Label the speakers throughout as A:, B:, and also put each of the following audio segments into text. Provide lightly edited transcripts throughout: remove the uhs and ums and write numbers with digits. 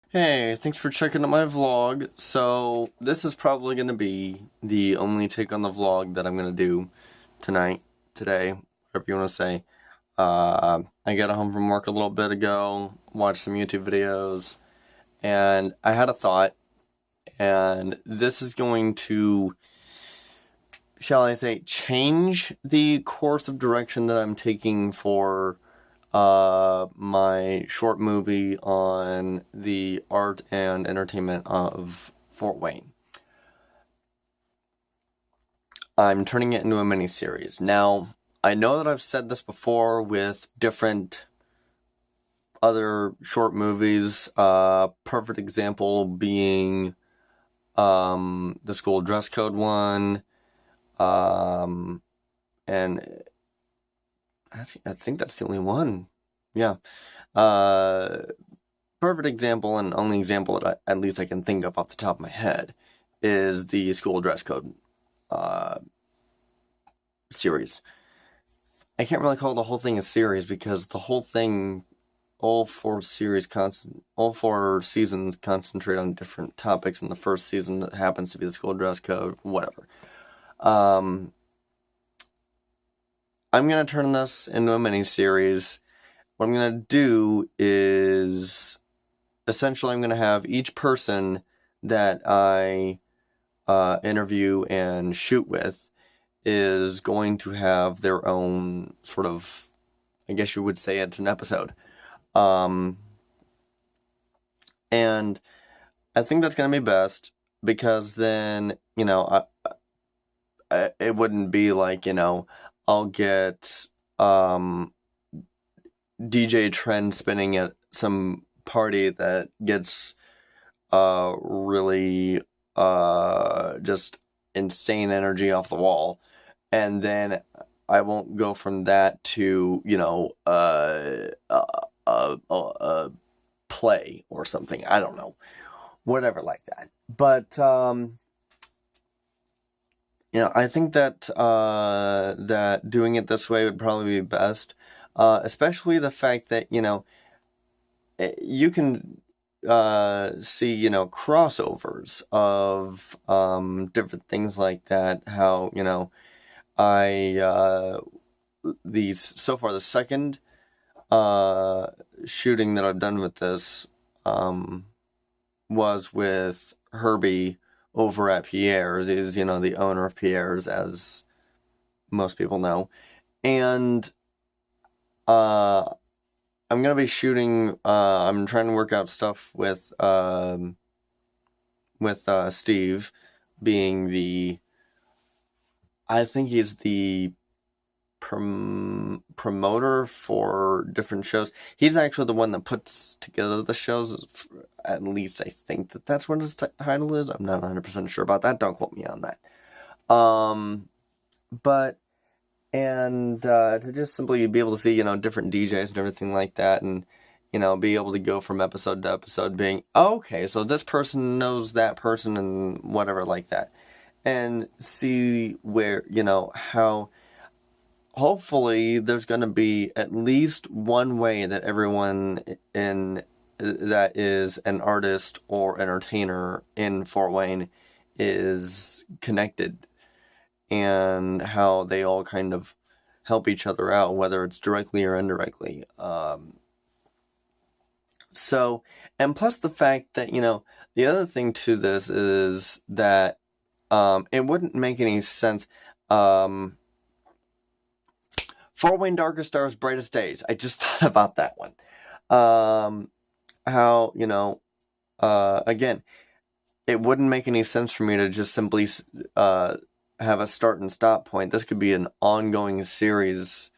A: Hey, thanks for checking out my vlog. So, this is probably going to be the only take on the vlog that I'm going to do tonight, today, whatever you want to say. I got home from work a little bit ago, watched some YouTube videos, and I had a thought, and this is going to, shall I say, change the course of direction that I'm taking for my short movie on the art and entertainment of Fort Wayne. I'm turning it into a mini-series. Now, I know that I've said this before with different other short movies. Perfect example being the school dress code one, and I think that's the only one. Yeah. Uh, Perfect example and only example that at least I can think of off the top of my head is the school dress code uh, series. I can't really call the whole thing a series because the whole thing, all four seasons concentrate on different topics. In the first season, that happens to be the school dress code, whatever. Um, I'm gonna turn this into a mini series. What I'm gonna do is essentially I'm gonna have each person that I interview and shoot with is going to have their own sort of, I guess you would say it's an episode. Um, and I think that's going to be best because then, it wouldn't be like, I'll get DJ Trend spinning at some party that gets really just insane energy off the wall, and then I won't go from that to a play or something. I don't know, whatever like that. But I think that that doing it this way would probably be best, especially the fact that you can see crossovers of different things like that. How I these so far the second shooting that I've done with this was with Herbie over at Pierre's. He's the owner of Pierre's, as most people know, and uh, I'm gonna be shooting. I'm trying to work out stuff with Steve, being the I think he's the promoter for different shows. He's actually the one that puts together the shows. At least I think that that's what his title is. I'm not 100% sure about that. Don't quote me on that. But and to just simply be able to see different DJs and everything like that, and be able to go from episode to episode, being okay, so this person knows that person and whatever like that, and see where how hopefully there's going to be at least one way that everyone in that is an artist or entertainer in Fort Wayne is connected, and how they all kind of help each other out, whether it's directly or indirectly. So, and plus the fact that, the other thing to this is that it wouldn't make any sense. Fort Wayne Darkest Stars, Brightest Days. I just thought about that one. How, again, it wouldn't make any sense for me to just simply have a start and stop point. This could be an ongoing series.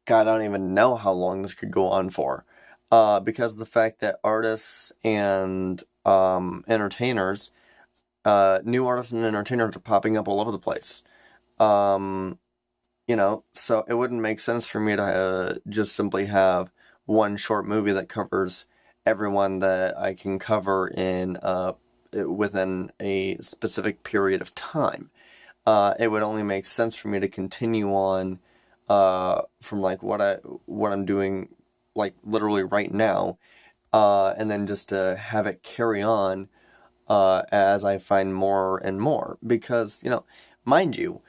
A: God, I don't even know how long this could go on for. Because of the fact that artists and entertainers, new artists and entertainers are popping up all over the place. So it wouldn't make sense for me to just simply have one short movie that covers everyone that I can cover in within a specific period of time. It would only make sense for me to continue on from like what I'm doing, like literally right now, and then just to have it carry on as I find more and more. Because, mind you,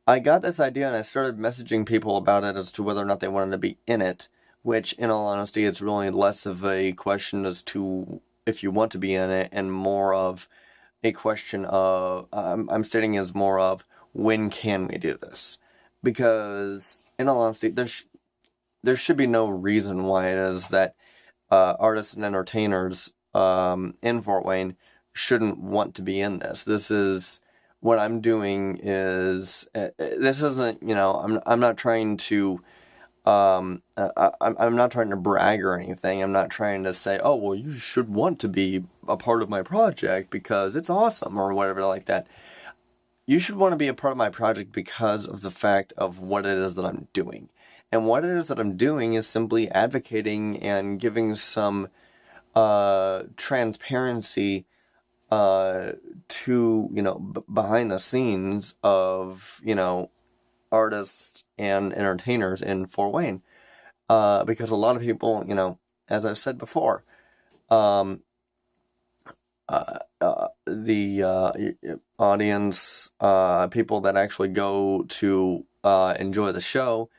A: I got this idea and I started messaging people about it as to whether or not they wanted to be in it, which, in all honesty, it's really less of a question as to if you want to be in it and more of a question of, I'm stating as more of, when can we do this? Because, in all honesty, there should be no reason why it is that artists and entertainers in Fort Wayne shouldn't want to be in this. This is what I'm doing is this isn't, I'm not trying to I'm not trying to brag or anything. I'm not trying to say, oh, well, you should want to be a part of my project because it's awesome or whatever like that. You should want to be a part of my project because of the fact of what it is that I'm doing. And what it is that I'm doing is simply advocating and giving some transparency to, behind the scenes of, artists and entertainers in Fort Wayne. Because a lot of people, as I've said before, the audience, people that actually go to enjoy the show,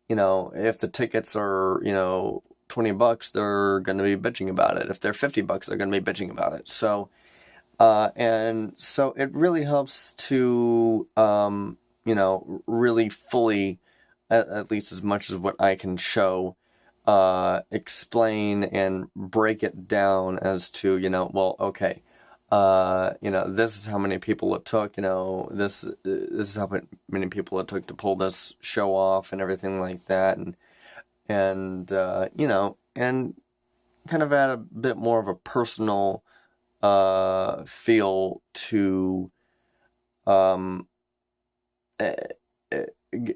A: if the tickets are, $20, they're going to be bitching about it. If they're $50, they're going to be bitching about it. So, and so it really helps to, really fully, at least as much as what I can show, explain and break it down as to, well, okay, this is how many people it took, this is how many people it took to pull this show off and everything like that. And and kind of add a bit more of a personal, feel to,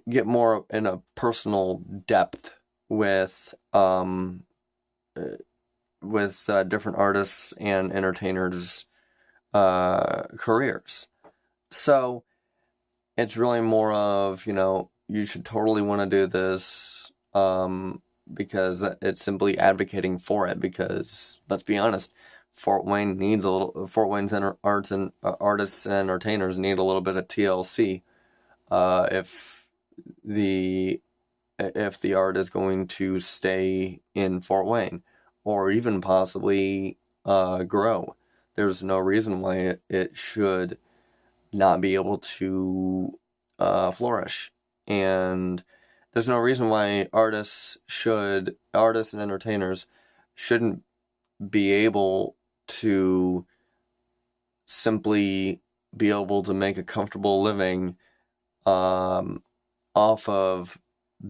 A: get more in a personal depth with different artists and entertainers' careers. So it's really more of, you should totally want to do this because it's simply advocating for it. Because let's be honest, Fort Wayne's artists and entertainers need a little bit of TLC if the art is going to stay in Fort Wayne or even possibly grow. There's no reason why it should not be able to flourish, and there's no reason why artists and entertainers shouldn't be able to simply be able to make a comfortable living off of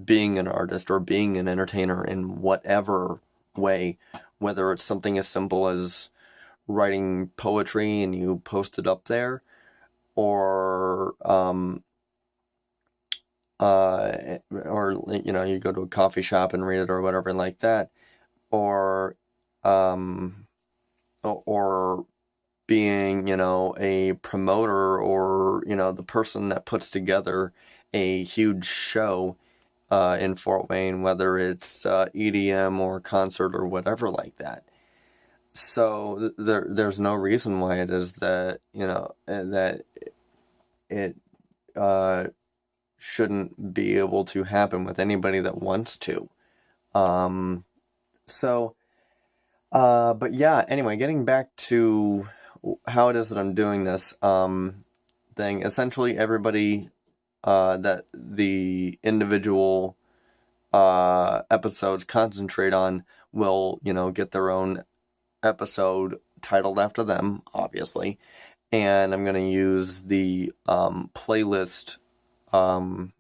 A: being an artist or being an entertainer in whatever way, whether it's something as simple as writing poetry and you post it up there, or you go to a coffee shop and read it or whatever like that, or being, a promoter or, the person that puts together a huge show in Fort Wayne, whether it's EDM or concert or whatever like that. So there's no reason why it is that, that it shouldn't be able to happen with anybody that wants to. But yeah, anyway, getting back to how it is that I'm doing this thing, essentially everybody that the individual episodes concentrate on will, get their own episode titled after them, obviously. And I'm going to use the playlist. I'm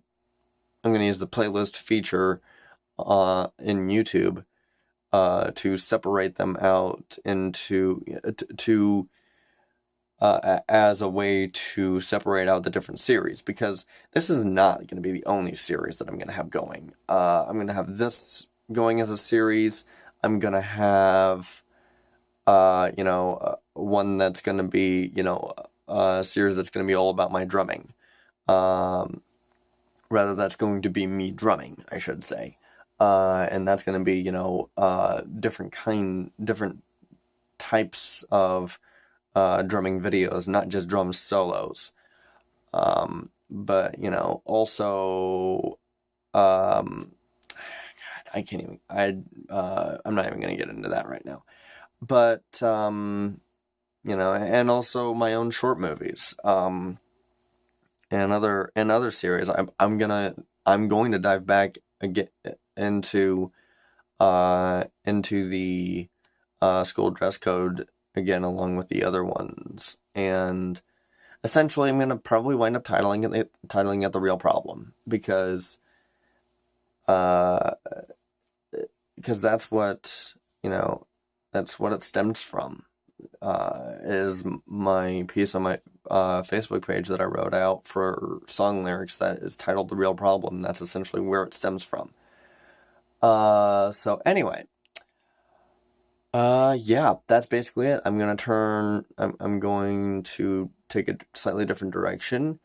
A: going to use the playlist feature in YouTube to separate them out into as a way to separate out the different series, because this is not going to be the only series that I'm going to have going. I'm going to have this going as a series. I'm going to have one that's going to be, a series that's going to be all about my drumming. Rather, that's going to be me drumming, I should say. and that's going to be, different types of drumming videos, not just drum solos. But also, I can't even. I'm not even going to get into that right now. But and also my own short movies, and other series. I'm going to dive back again into the school dress code again, along with the other ones, and essentially I'm gonna probably wind up titling it The Real Problem, uh, because that's what it stemmed from. Is my piece on my Facebook page that I wrote out for song lyrics that is titled The Real Problem. That's essentially where it stems from. So anyway, yeah, that's basically it. I'm going to take a slightly different direction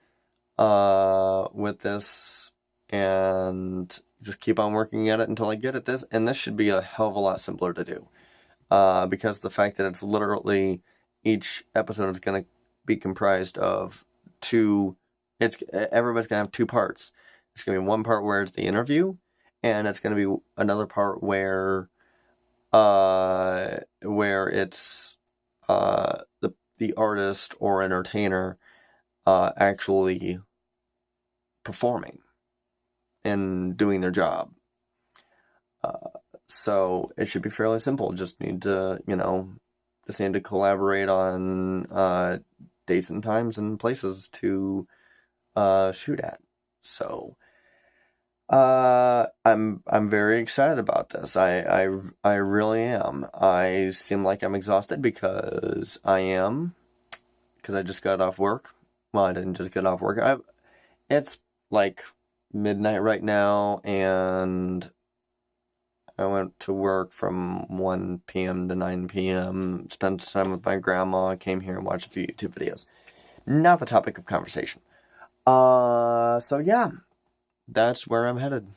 A: with this, and just keep on working at it until I get at this. And this should be a hell of a lot simpler to do, because the fact that it's literally each episode is going to be comprised of two. Everybody's going to have two parts. It's going to be one part where it's the interview, and it's going to be another part where it's the artist or entertainer actually performing and doing their job. So it should be fairly simple. Just need to collaborate on dates and times and places to shoot at. So I'm very excited about this. I really am. I seem like I'm exhausted because I just got off work. Well, I didn't just get off work. It's like midnight right now, and I went to work from 1 p.m. to 9 p.m., spent time with my grandma, came here and watched a few YouTube videos. Not the topic of conversation. So yeah, that's where I'm headed.